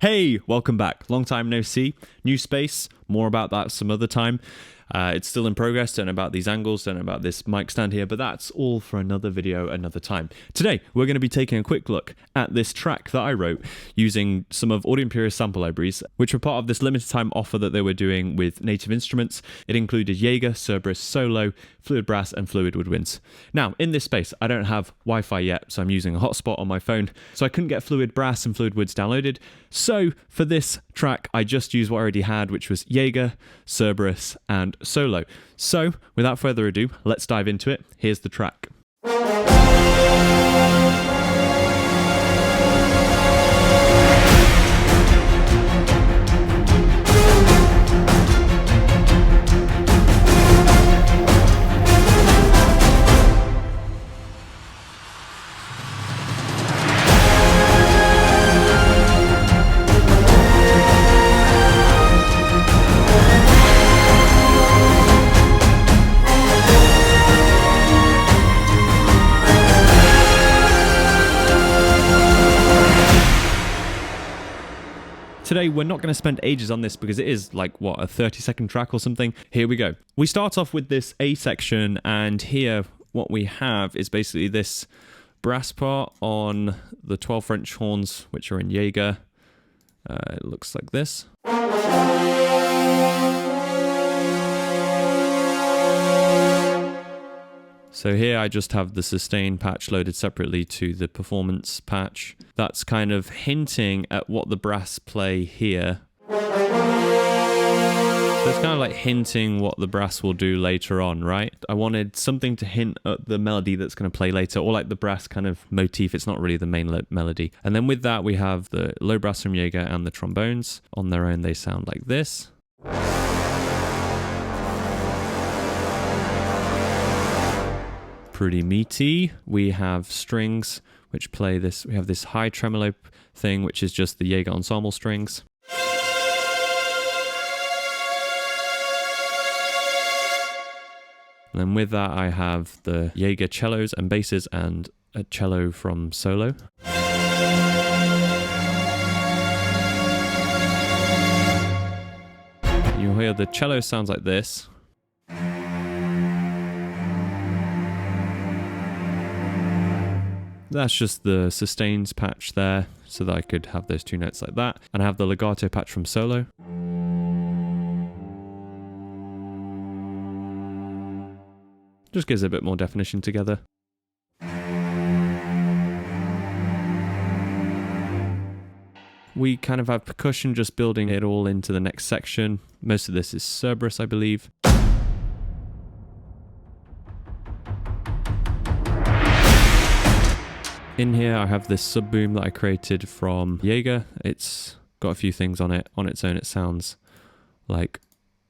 Hey, welcome back. Long time no see. New space. More about that some other time. It's still in progress. Don't know about these angles, don't know about this mic stand here, but that's all for another video, another time. Today, we're going to be taking a quick look at this track that I wrote using some of Audio Imperia's sample libraries, which were part of this limited time offer that they were doing with Native Instruments. It included Jaeger, Cerberus, Solo, Fluid Brass, and Fluid Woodwinds. Now, in this space, I don't have Wi-Fi yet, so I'm using a hotspot on my phone, so I couldn't get Fluid Brass and Fluid Woods downloaded. So, for this track, I just used what I already had, which was Jaeger, Cerberus, and Solo. So, without further ado, let's dive into it. Here's the track. Today, we're not going to spend ages on this because it is like, what, a 30-second track or something? Here we go. We start off with this A section, and here what we have is basically this brass part on the 12 French horns, which are in Jaeger. It looks like this. So here I just have the sustain patch loaded separately to the performance patch. That's kind of hinting at what the brass play here. So it's kind of like hinting what the brass will do later on, right? I wanted something to hint at the melody that's going to play later, or like the brass kind of motif. It's not really the main melody. And then with that, we have the low brass from Jaeger and the trombones. On their own, they sound like this. Pretty meaty. We have strings which play this. We have this high tremolo thing, which is just the Jaeger ensemble strings. And then with that, I have the Jaeger cellos and basses and a cello from Solo. You'll hear the cello sounds like this. That's just the sustains patch there, so that I could have those two notes like that. And I have the legato patch from Solo. Just gives it a bit more definition together. We kind of have percussion just building it all into the next section. Most of this is Cerberus, I believe. In here, I have this sub boom that I created from Jaeger. It's got a few things on it. On its own, it sounds like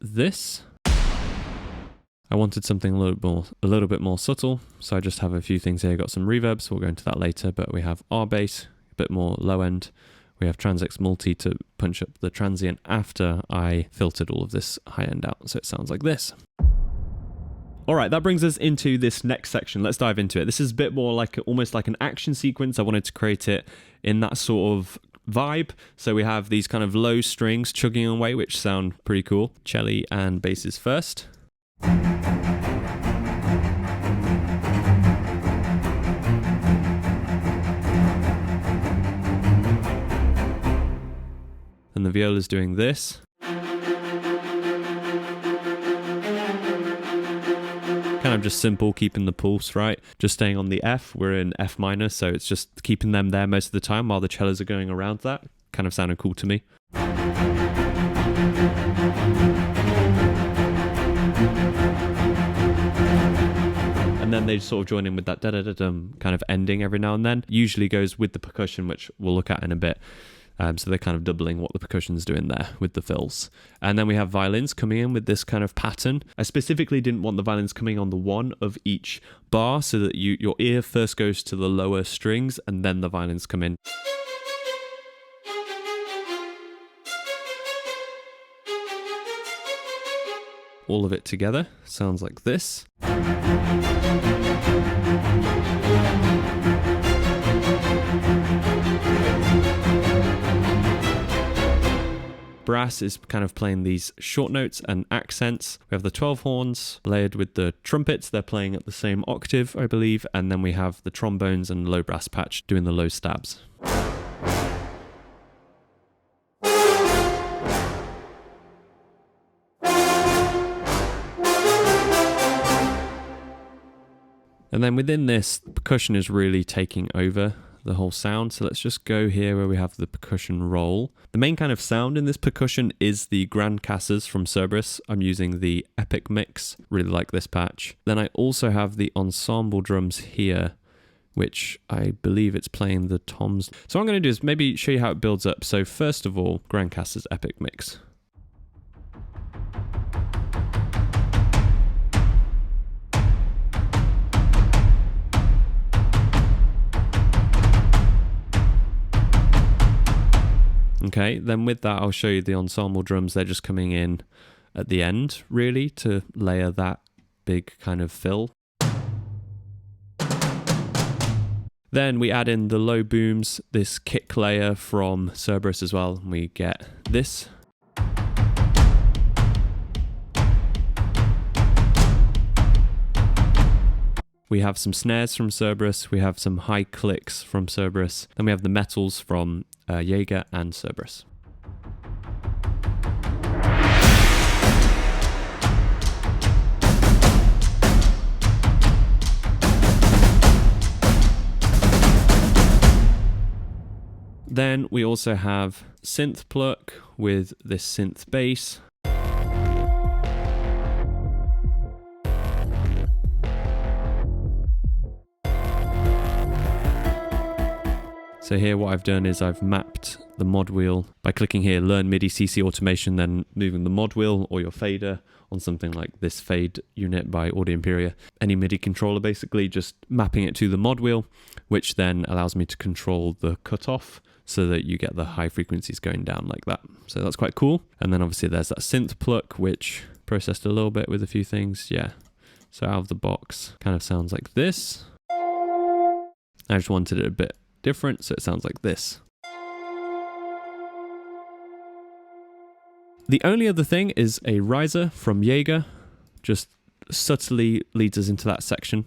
this. I wanted something a little bit more subtle, so I just have a few things here. Got some reverbs. We'll go into that later, but we have R bass, a bit more low end. We have Transx Multi to punch up the transient after I filtered all of this high end out, so it sounds like this. All right, that brings us into this next section. Let's dive into it. This is a bit more like almost like an action sequence. I wanted to create it in that sort of vibe. So we have these kind of low strings chugging away, which sound pretty cool. Cello and basses first. And the viola's doing this. Kind of just simple, keeping the pulse, right? Just staying on the F. We're in F minor, so it's just keeping them there most of the time while the cellos are going around that. Kind of sounded cool to me. And then they sort of join in with that da-da-da-dum kind of ending every now and then. Usually goes with the percussion, which we'll look at in a bit. So they're kind of doubling what the percussion's doing there with the fills. And then we have violins coming in with this kind of pattern. I specifically didn't want the violins coming on the one of each bar so that your ear first goes to the lower strings and then the violins come in. All of it together sounds like this. brass is kind of playing these short notes and accents. We have the 12 horns layered with the trumpets. They're playing at the same octave, I believe. And then we have the trombones and low brass patch doing the low stabs. And then within this, the percussion is really taking over the whole sound. So let's just go here where we have the percussion roll. The main kind of sound in this percussion is the grand casses from Cerberus. I'm using the Epic Mix. Really like this patch. Then I also have the ensemble drums here, which I believe it's playing the toms. So what I'm going to do is maybe show you how it builds up. So first of all, grand casses Epic Mix. Okay, then with that, I'll show you the ensemble drums. They're just coming in at the end, really, to layer that big kind of fill. Then we add in the low booms, this kick layer from Cerberus as well, and we get this. We have some snares from Cerberus, we have some high clicks from Cerberus, then we have the metals from Jaeger and Cerberus. Then we also have synth pluck with this synth bass. So here what I've done is I've mapped the mod wheel by clicking here, learn MIDI CC automation, then moving the mod wheel or your fader on something like this fade unit by Imperia. Any MIDI controller, basically just mapping it to the mod wheel, which then allows me to control the cutoff so that you get the high frequencies going down like that. So that's quite cool. And then obviously there's that synth pluck, which processed a little bit with a few things. Yeah. So out of the box kind of sounds like this. I just wanted it a bit different, so it sounds like this. The only other thing is a riser from Jaeger, just subtly leads us into that section.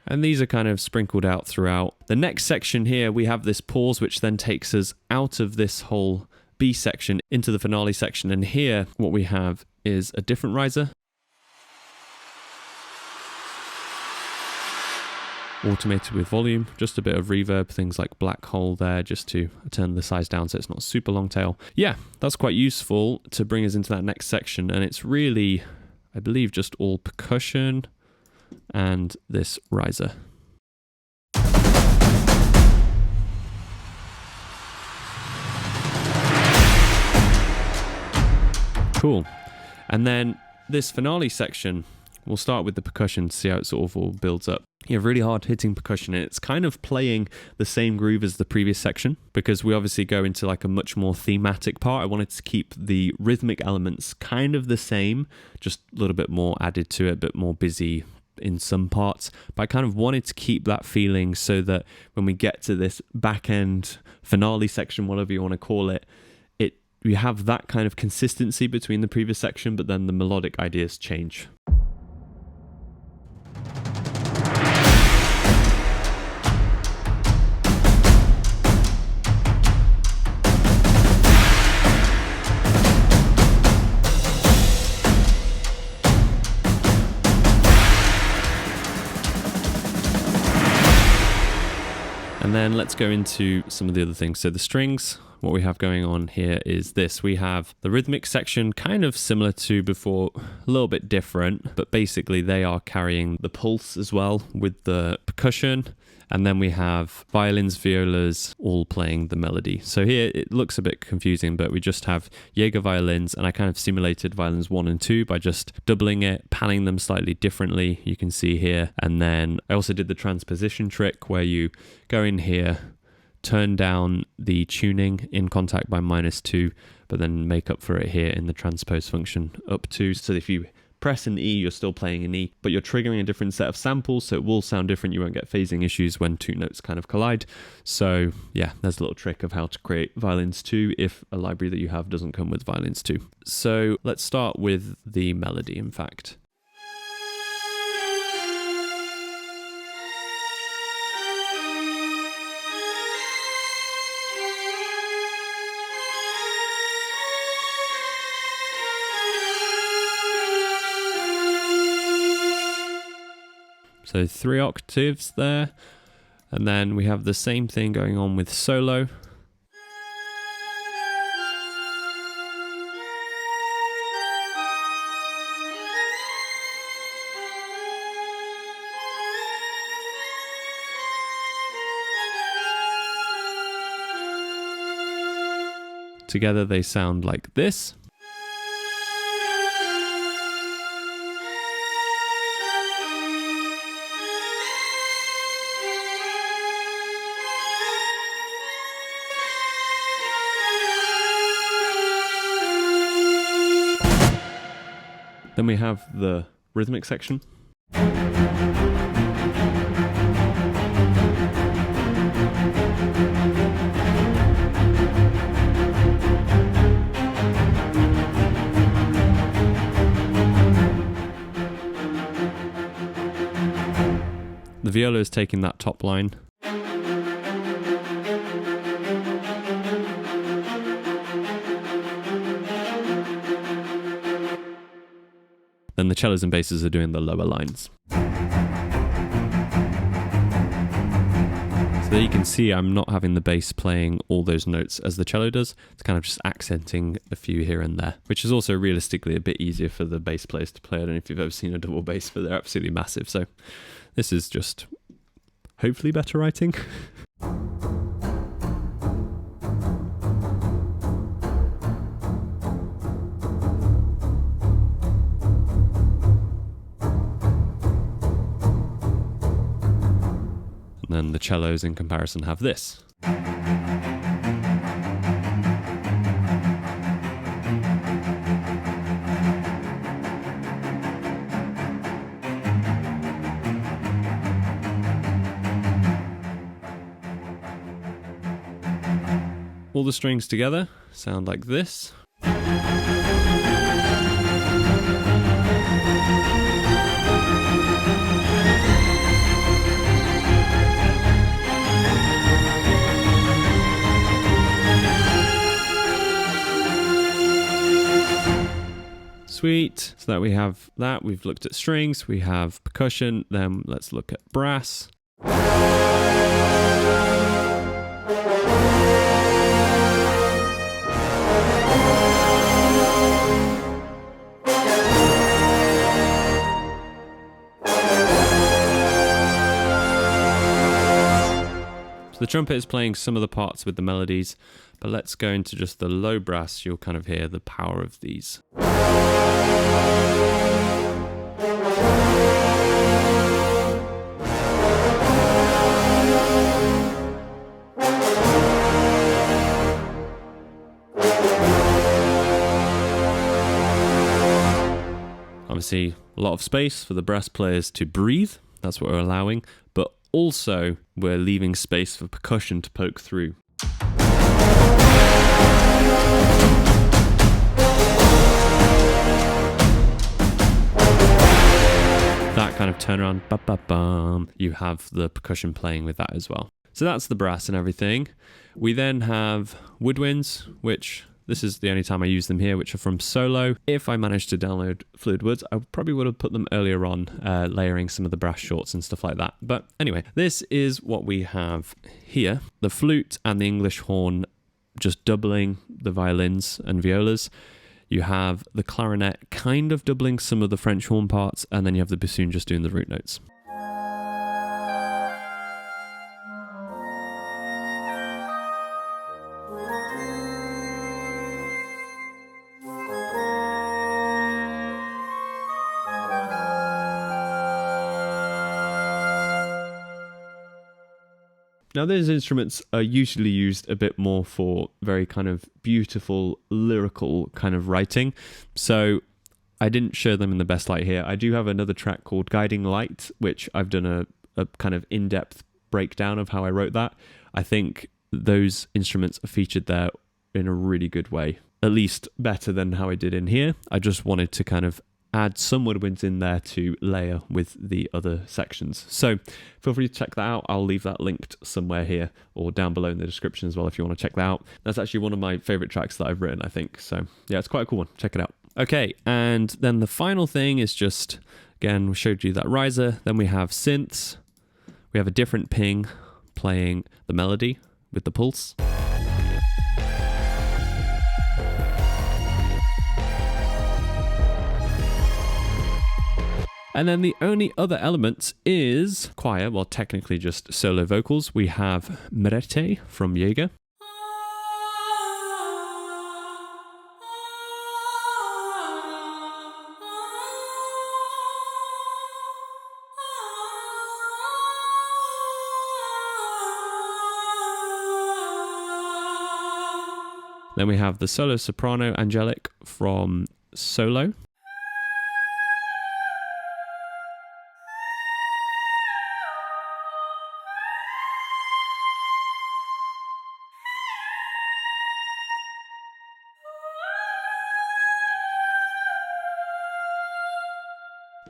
And these are kind of sprinkled out throughout. The next section here, we have this pause, which then takes us out of this whole B section into the finale section. And here, what we have is a different riser. Automated with volume, just a bit of reverb, things like black hole there, just to turn the size down so it's not super long tail. Yeah, that's quite useful to bring us into that next section, and it's really, I believe, just all percussion and this riser. Cool. And then this finale section, we'll start with the percussion to see how it sort of all builds up. You have really hard hitting percussion, and it's kind of playing the same groove as the previous section because we obviously go into like a much more thematic part. I wanted to keep the rhythmic elements kind of the same, just a little bit more added to it, a bit more busy in some parts, but I kind of wanted to keep that feeling so that when we get to this back end finale section, whatever you want to call it, we have that kind of consistency between the previous section, but then the melodic ideas change. And then let's go into some of the other things. So the strings, what we have going on here is this. We have the rhythmic section, kind of similar to before, a little bit different, but basically they are carrying the pulse as well with the percussion. And then we have violins, violas, all playing the melody. So here it looks a bit confusing, but we just have Jaeger violins, and I kind of simulated violins 1 and 2 by just doubling it, panning them slightly differently, you can see here. And then I also did the transposition trick where you go in here, turn down the tuning in Contact by -2, but then make up for it here in the transpose function up to. So if you press an E, you're still playing an E, but you're triggering a different set of samples, so it will sound different. You won't get phasing issues when two notes kind of collide. So yeah, there's a little trick of how to create violins 2 if a library that you have doesn't come with violins 2. So let's start with the melody, in fact. So 3 octaves there, and then we have the same thing going on with solo. Together they sound like this. Then we have the rhythmic section. The viola is taking that top line. Then the cellos and basses are doing the lower lines. So there you can see I'm not having the bass playing all those notes as the cello does. It's kind of just accenting a few here and there, which is also realistically a bit easier for the bass players to play. I don't know if you've ever seen a double bass, but they're absolutely massive. So this is just hopefully better writing. And then the cellos in comparison have this. All the strings together sound like this. Sweet. So that we have that, we've looked at strings, we have percussion, then let's look at brass. The trumpet is playing some of the parts with the melodies, but let's go into just the low brass. You'll kind of hear the power of these. Obviously, a lot of space for the brass players to breathe. That's what we're allowing, but also we're leaving space for percussion to poke through. That kind of turnaround, ba-ba-bum, you have the percussion playing with that as well. So that's the brass and everything. We then have woodwinds, which this is the only time I use them here, which are from Solo. If I managed to download Fluid Woods, I probably would have put them earlier on, layering some of the brass shorts and stuff like that. But anyway, this is what we have here. The flute and the English horn just doubling the violins and violas. You have the clarinet kind of doubling some of the French horn parts, and then you have the bassoon just doing the root notes. Now, those instruments are usually used a bit more for very kind of beautiful, lyrical kind of writing. So I didn't show them in the best light here. I do have another track called Guiding Light, which I've done a kind of in-depth breakdown of how I wrote that. I think those instruments are featured there in a really good way, at least better than how I did in here. I just wanted to kind of add some woodwinds in there to layer with the other sections. So feel free to check that out. I'll leave that linked somewhere here or down below in the description as well if you want to check that out. That's actually one of my favorite tracks that I've written, I think. So yeah, it's quite a cool one. Check it out. Okay, and then the final thing is just, again, we showed you that riser. Then we have synths. We have a different ping playing the melody with the pulse. And then the only other element is choir, well, technically just solo vocals. We have Merete from Jaeger. Then we have the solo soprano angelic from Solo.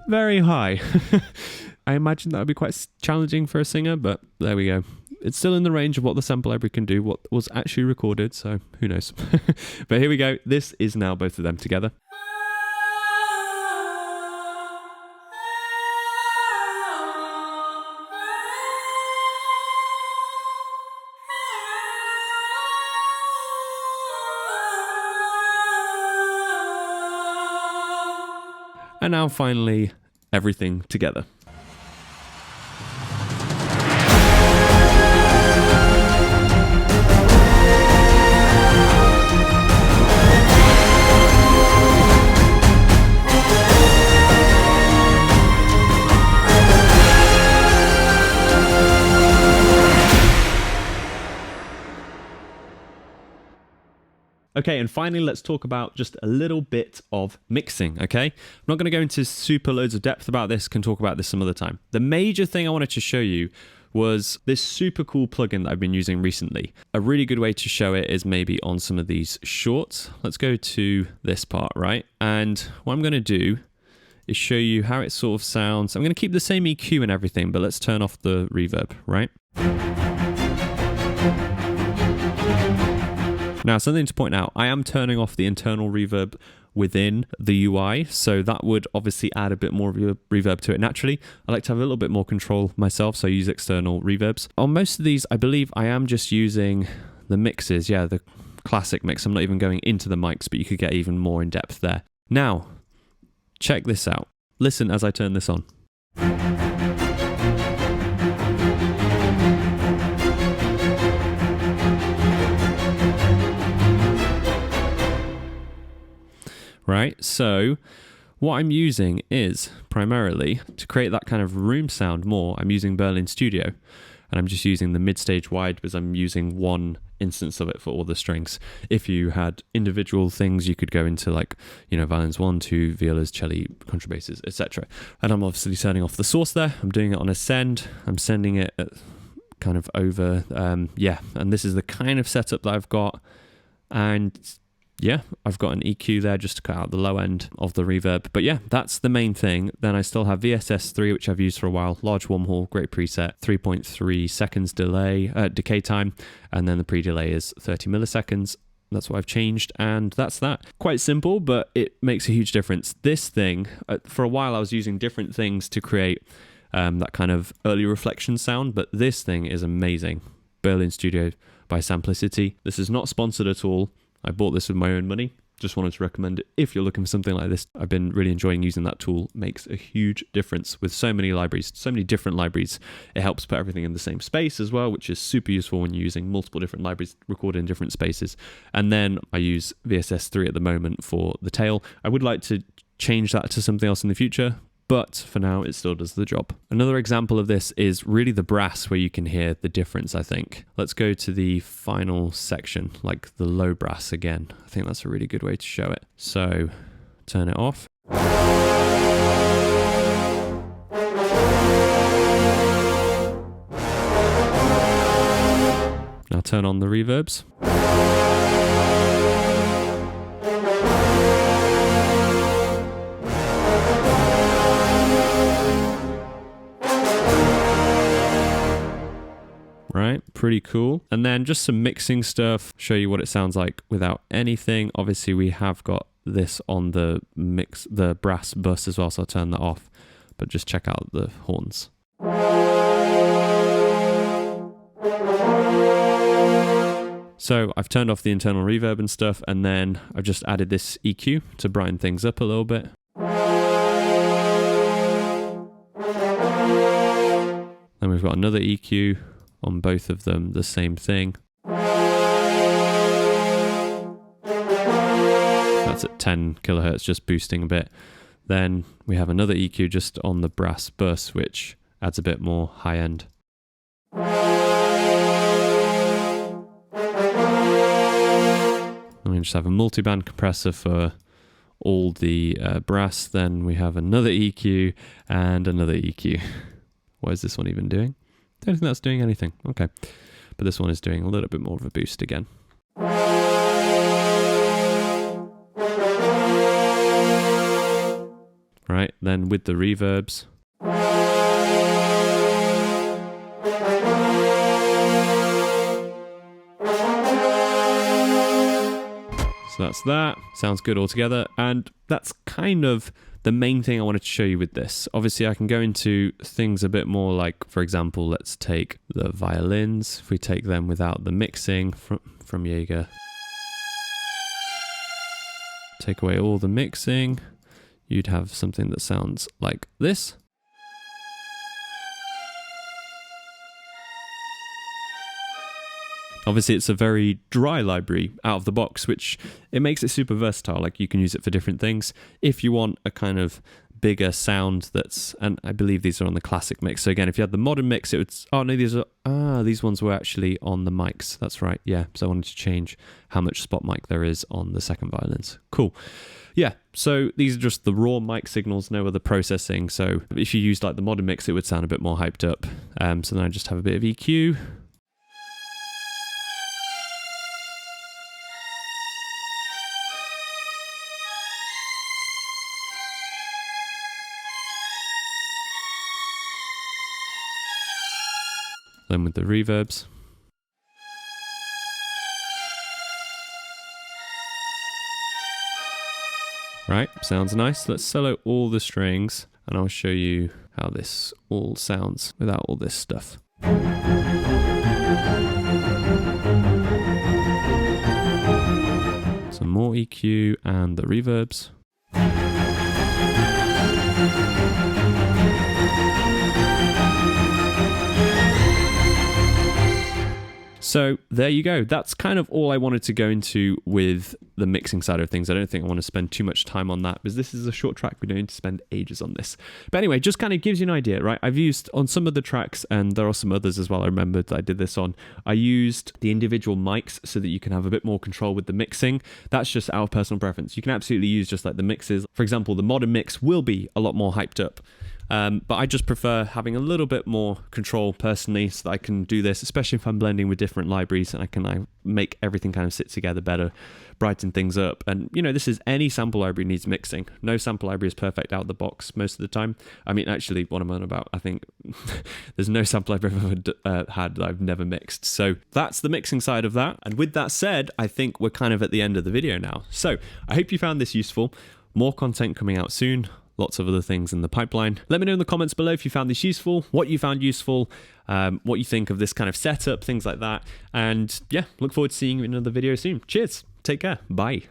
Very high. I imagine that would be quite challenging for a singer, but there we go. It's still in the range of what the sample library can do, what was actually recorded, so who knows. But here we go. This is now both of them together. And now finally, everything together. Okay, and finally, let's talk about just a little bit of mixing, okay? I'm not going to go into super loads of depth about this, can talk about this some other time. The major thing I wanted to show you was this super cool plugin that I've been using recently. A really good way to show it is maybe on some of these shorts. Let's go to this part, right? And what I'm going to do is show you how it sort of sounds. I'm going to keep the same EQ and everything, but let's turn off the reverb, right? Now, something to point out, I am turning off the internal reverb within the UI, so that would obviously add a bit more reverb to it naturally. I like to have a little bit more control myself, so I use external reverbs. On most of these, I believe I am just using the mixes, yeah, the classic mix. I'm not even going into the mics, but you could get even more in depth there. Now, check this out. Listen as I turn this on. Right, so what I'm using is primarily to create that kind of room sound more. I'm using Berlin Studio, and I'm just using the mid-stage wide because I'm using one instance of it for all the strings. If you had individual things, you could go into like, you know, violins 1, 2, violas, cello, contrabasses, etc. And I'm obviously turning off the source there. I'm doing it on a send. I'm sending it at kind of over, yeah. And this is the kind of setup that I've got. And yeah, I've got an EQ there just to cut out the low end of the reverb. But yeah, that's the main thing. Then I still have VSS3, which I've used for a while. Large Wormhole, great preset. 3.3 seconds decay time. And then the pre-delay is 30 milliseconds. That's what I've changed. And that's that. Quite simple, but it makes a huge difference. This thing, for a while I was using different things to create that kind of early reflection sound. But this thing is amazing. Berlin Studio by Simplicity. This is not sponsored at all. I bought this with my own money. Just wanted to recommend it if you're looking for something like this. I've been really enjoying using that tool. Makes a huge difference with so many libraries, so many different libraries. It helps put everything in the same space as well, which is super useful when you're using multiple different libraries recorded in different spaces. And then I use VSS3 at the moment for the tail. I would like to change that to something else in the future, but for now it still does the job. Another example of this is really the brass, where you can hear the difference, I think. Let's go to the final section, like the low brass again. I think that's a really good way to show it. So turn it off. Now turn on the reverbs. Right, pretty cool. And then just some mixing stuff, show you what it sounds like without anything. Obviously we have got this on the brass bus as well, so I'll turn that off, but just check out the horns. So I've turned off the internal reverb and stuff, and then I've just added this EQ to brighten things up a little bit. Then we've got another EQ on both of them, the same thing. That's at 10 kilohertz, just boosting a bit. Then we have another EQ just on the brass bus, which adds a bit more high end. And we just have a multi-band compressor for all the brass. Then we have another EQ and another EQ. What is this one even doing? Don't think that's doing anything. Okay. But this one is doing a little bit more of a boost again. Right, then with the reverbs. So that's that. Sounds good altogether. And that's kind of the main thing I wanted to show you with this. Obviously, I can go into things a bit more like, for example, let's take the violins. If we take them without the mixing from Jaeger. Take away all the mixing. You'd have something that sounds like this. Obviously, it's a very dry library out of the box, which it makes it super versatile. Like you can use it for different things. If you want a kind of bigger sound that's, and I believe these are on the classic mix. So again, if you had the modern mix, it would, oh no, these ones were actually on the mics. That's right. Yeah. So I wanted to change how much spot mic there is on the second violins. Cool. Yeah, so these are just the raw mic signals, no other processing. So if you used like the modern mix, it would sound a bit more hyped up. So then I just have a bit of EQ. Then with the reverbs. Right, sounds nice. Let's solo all the strings and I'll show you how this all sounds without all this stuff. Some more EQ and the reverbs. So there you go. That's kind of all I wanted to go into with the mixing side of things. I don't think I want to spend too much time on that because this is a short track. We don't need to spend ages on this. But anyway, just kind of gives you an idea, right? I've used on some of the tracks, and there are some others as well I remembered that I did this on. I used the individual mics so that you can have a bit more control with the mixing. That's just our personal preference. You can absolutely use just like the mixes. For example, the modern mix will be a lot more hyped up. But I just prefer having a little bit more control personally so that I can do this, especially if I'm blending with different libraries and I can make everything kind of sit together better, brighten things up. And, you know, this is any sample library needs mixing. No sample library is perfect out of the box most of the time. I mean, actually, what I'm on about, I think there's no sample library I've ever had that I've never mixed. So that's the mixing side of that. And with that said, I think we're kind of at the end of the video now. So I hope you found this useful. More content coming out soon. Lots of other things in the pipeline. Let me know in the comments below if you found this useful, what you found useful, what you think of this kind of setup, things like that. And yeah, look forward to seeing you in another video soon. Cheers. Take care. Bye.